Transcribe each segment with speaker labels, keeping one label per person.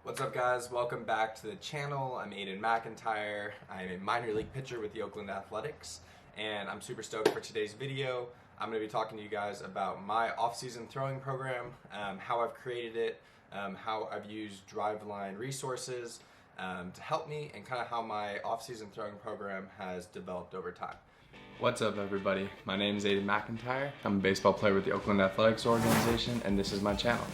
Speaker 1: What's up, guys? Welcome back to the channel. I'm Aiden McIntyre. I'm a minor league pitcher with the Oakland Athletics, and I'm super stoked for today's video. I'm going to be talking to you guys about my off-season throwing program, how I've created it, how I've used Driveline resources to help me, and kind of how my off-season throwing program has developed over time.
Speaker 2: What's up, everybody? My name is Aiden McIntyre. I'm a baseball player with the Oakland Athletics organization, and this is my channel.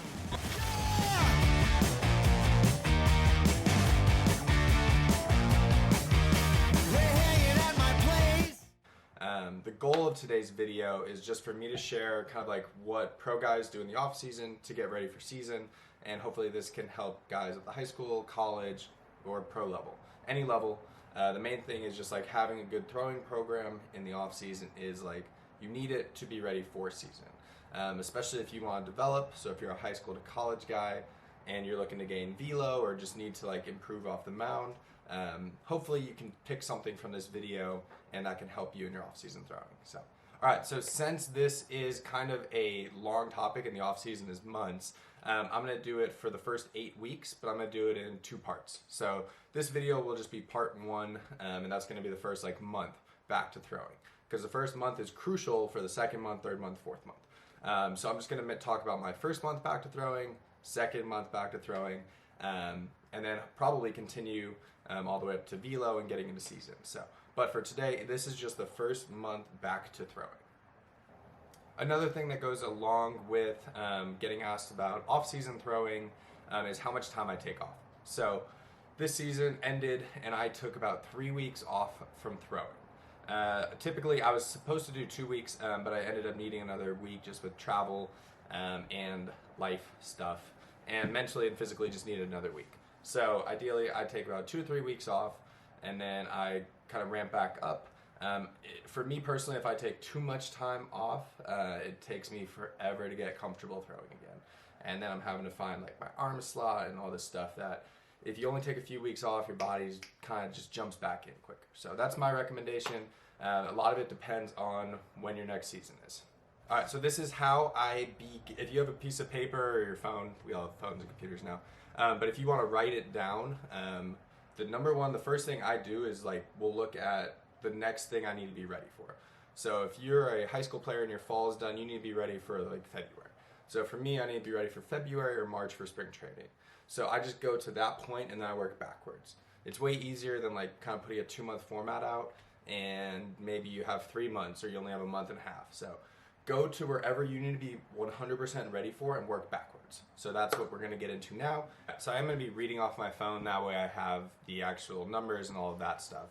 Speaker 1: The goal of today's video is just for me to share kind of like what pro guys do in the off season to get ready for season, and hopefully this can help guys at the high school, college, or pro level, any level. The main thing is just like having a good throwing program in the off season is like you need it to be ready for season, especially if you want to develop. So if you're a high school to college guy and you're looking to gain velo or just need to like improve off the mound, hopefully you can pick something from this video and that can help you in your off-season throwing. So, all right, so since this is kind of a long topic and the off-season is months, I'm going to do it for the first 8 weeks, but I'm going to do it in 2 parts. So this video will just be part 1, and that's going to be the first like month back to throwing, because the first month is crucial for the second month, third month, fourth month. So I'm just going to talk about my first month back to throwing, second month back to throwing, and then probably continue all the way up to velo and getting into season. So, but for today, this is just the first month back to throwing. Another thing that goes along with getting asked about off-season throwing is how much time I take off. So this season ended and I took about 3 weeks off from throwing. Typically I was supposed to do 2 weeks, but I ended up needing another week just with travel and life stuff, and mentally and physically just needed another week. So ideally I take about 2 to 3 weeks off and then I kind of ramp back up. For me personally, if I take too much time off, it takes me forever to get comfortable throwing again. And then I'm having to find like my arm slot and all this stuff that if you only take a few weeks off, your body kind of just jumps back in quicker. So that's my recommendation. A lot of it depends on when your next season is. All right, so this is how if you have a piece of paper or your phone, we all have phones and computers now, but if you want to write it down, the first thing I do is like, we'll look at the next thing I need to be ready for. So if you're a high school player and your fall is done, you need to be ready for like February. So for me, I need to be ready for February or March for spring training. So I just go to that point and then I work backwards. It's way easier than like kind of putting a 2-month format out and maybe you have 3 months or you only have a month and a half. So go to wherever you need to be 100% ready for and work backwards. So that's what we're going to get into now. So I'm going to be reading off my phone, that way I have the actual numbers and all of that stuff.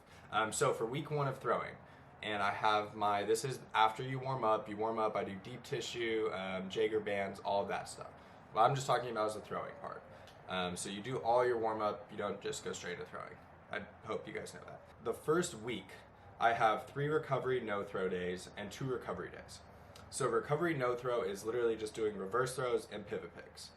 Speaker 1: So for week 1 of throwing, and I have this is after you warm up, I do deep tissue, Jaeger bands, all of that stuff. What I'm just talking about is the throwing part. So you do all your warm up, you don't just go straight to throwing. I hope you guys know that. The first week, I have 3 recovery no-throw days and 2 recovery days. So recovery no-throw is literally just doing reverse throws and pivot picks.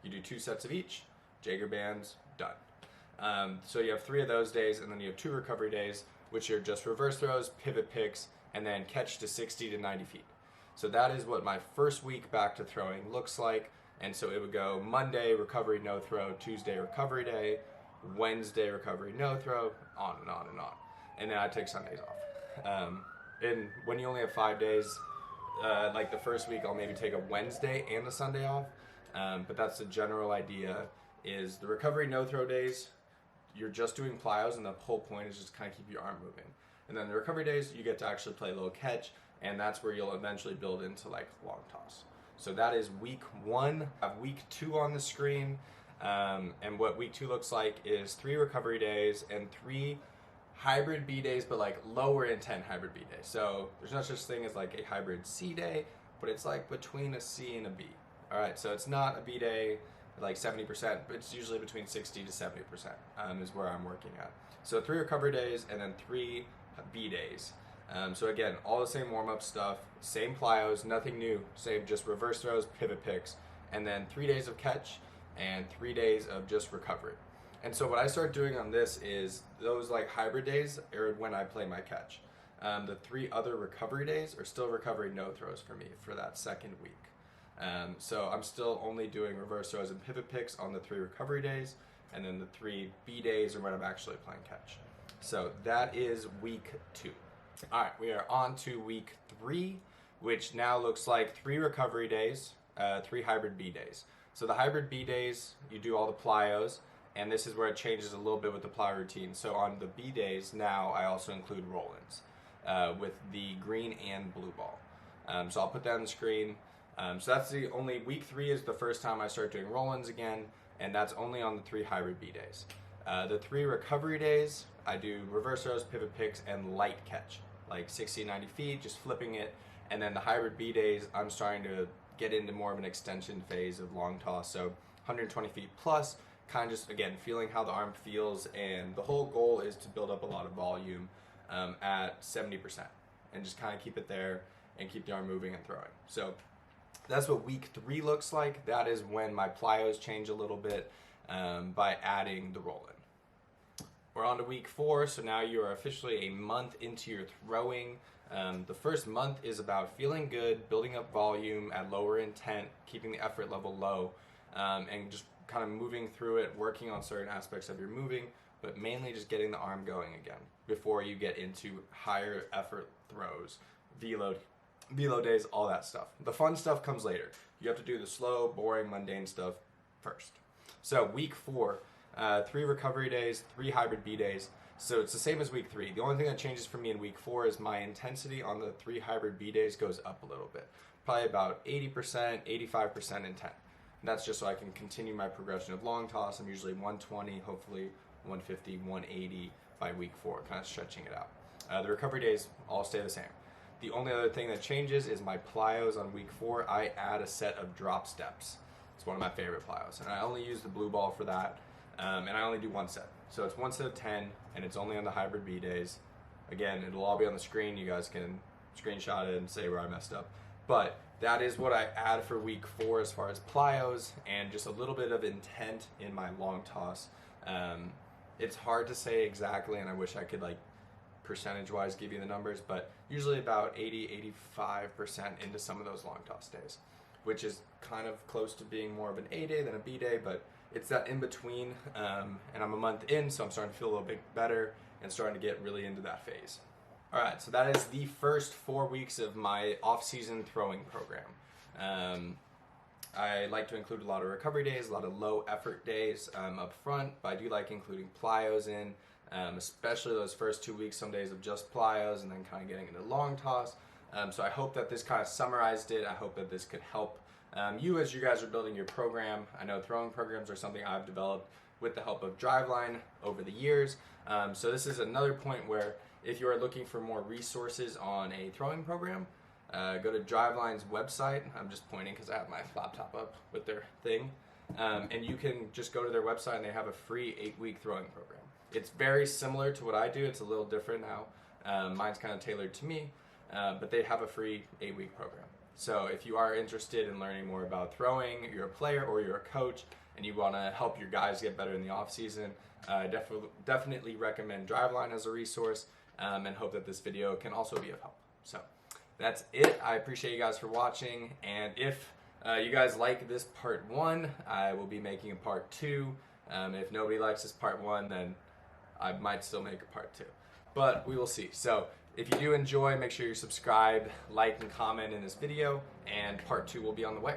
Speaker 1: You do 2 sets of each, Jaeger bands, done. So you have 3 of those days, and then you have 2 recovery days, which are just reverse throws, pivot picks, and then catch to 60 to 90 feet. So that is what my first week back to throwing looks like. And so it would go Monday, recovery no-throw, Tuesday, recovery day, Wednesday, recovery no-throw, on and on and on. And then I take Sundays off. And when you only have 5 days, like the first week I'll maybe take a Wednesday and a Sunday off, but that's the general idea. Is the recovery no-throw days, you're just doing plyos and the whole point is just kind of keep your arm moving. And then the recovery days, you get to actually play a little catch, and that's where you'll eventually build into like long toss. So that is week 1. I have week 2 on the screen, and what week 2 looks like is 3 recovery days and 3 hybrid B days, but like lower intent hybrid B days. So there's no such thing as like a hybrid C day, but it's like between a C and a B. All right, so it's not a B day like 70%, but it's usually between 60 to 70% is where I'm working at. So 3 recovery days and then 3 B days. So again, all the same warm-up stuff, same plyos, nothing new, same just reverse throws, pivot picks, and then 3 days of catch and 3 days of just recovery. And so what I start doing on this is those like hybrid days are when I play my catch. The 3 other recovery days are still recovery no throws for me for that second week. So I'm still only doing reverse throws and pivot picks on the 3 recovery days, and then the 3 B days are when I'm actually playing catch. So that is week 2. All right, we are on to week 3, which now looks like 3 recovery days, 3 hybrid B days. So the hybrid B days, you do all the plyos, and this is where it changes a little bit with the plyo routine. So on the B days now, I also include roll-ins with the green and blue ball. So I'll put that on the screen. So that's the only, week 3 is the first time I start doing roll-ins again, and that's only on the 3 hybrid B days. The 3 recovery days, I do reverse throws, pivot picks, and light catch, like 60, 90 feet, just flipping it. And then the hybrid B days, I'm starting to get into more of an extension phase of long toss, so 120 feet plus, kind of just, again, feeling how the arm feels, and the whole goal is to build up a lot of volume at 70%, and just kind of keep it there and keep the arm moving and throwing. So that's what week 3 looks like. That is when my plyos change a little bit by adding the roll-in. We're on to week 4, so now you are officially a month into your throwing. The first month is about feeling good, building up volume at lower intent, keeping the effort level low, and just kind of moving through it, working on certain aspects of your moving, but mainly just getting the arm going again before you get into higher effort throws, velo days, all that stuff. The fun stuff comes later. You have to do the slow, boring, mundane stuff first. So week 4, 3 recovery days, 3 hybrid B days. So it's the same as week 3. The only thing that changes for me in week 4 is my intensity on the 3 hybrid B days goes up a little bit. Probably about 80%, 85% intent. And that's just so I can continue my progression of long toss. I'm usually 120, hopefully 150, 180 by week 4, kind of stretching it out. The recovery days all stay the same. The only other thing that changes is my plyos on week 4. I add a set of drop steps. It's one of my favorite plyos, and I only use the blue ball for that, and I only do 1 set. So it's 1 set of 10, and it's only on the hybrid B days. Again, it'll all be on the screen. You guys can screenshot it and say where I messed up. But that is what I add for week 4 as far as plyos, and just a little bit of intent in my long toss. It's hard to say exactly, and I wish I could percentage-wise give you the numbers, but usually about 80-85% into some of those long toss days, which is kind of close to being more of an A day than a B day, but it's that in between, and I'm a month in, so I'm starting to feel a little bit better and starting to get really into that phase. All right, so that is the first 4 weeks of my off-season throwing program. I like to include a lot of recovery days, a lot of low effort days up front, but I do like including plyos in, especially those first 2 weeks, some days of just plyos, and then kind of getting into long toss. So I hope that this kind of summarized it. I hope that this could help you as you guys are building your program. I know throwing programs are something I've developed with the help of Driveline over the years. So this is another point where if you are looking for more resources on a throwing program, go to Driveline's website. I'm just pointing because I have my laptop up with their thing. And you can just go to their website, and they have a free 8-week throwing program. It's very similar to what I do. It's a little different now. Mine's kind of tailored to me, but they have a free 8-week program. So if you are interested in learning more about throwing, you're a player or you're a coach, and you want to help your guys get better in the off season, definitely recommend Driveline as a resource, and hope that this video can also be of help. So that's it. I appreciate you guys for watching, and if you guys like this part 1, I will be making a part 2. If nobody likes this part 1, then I might still make a part 2, but we will see. So if you do enjoy, make sure you're subscribed, like, and comment in this video, and part 2 will be on the way.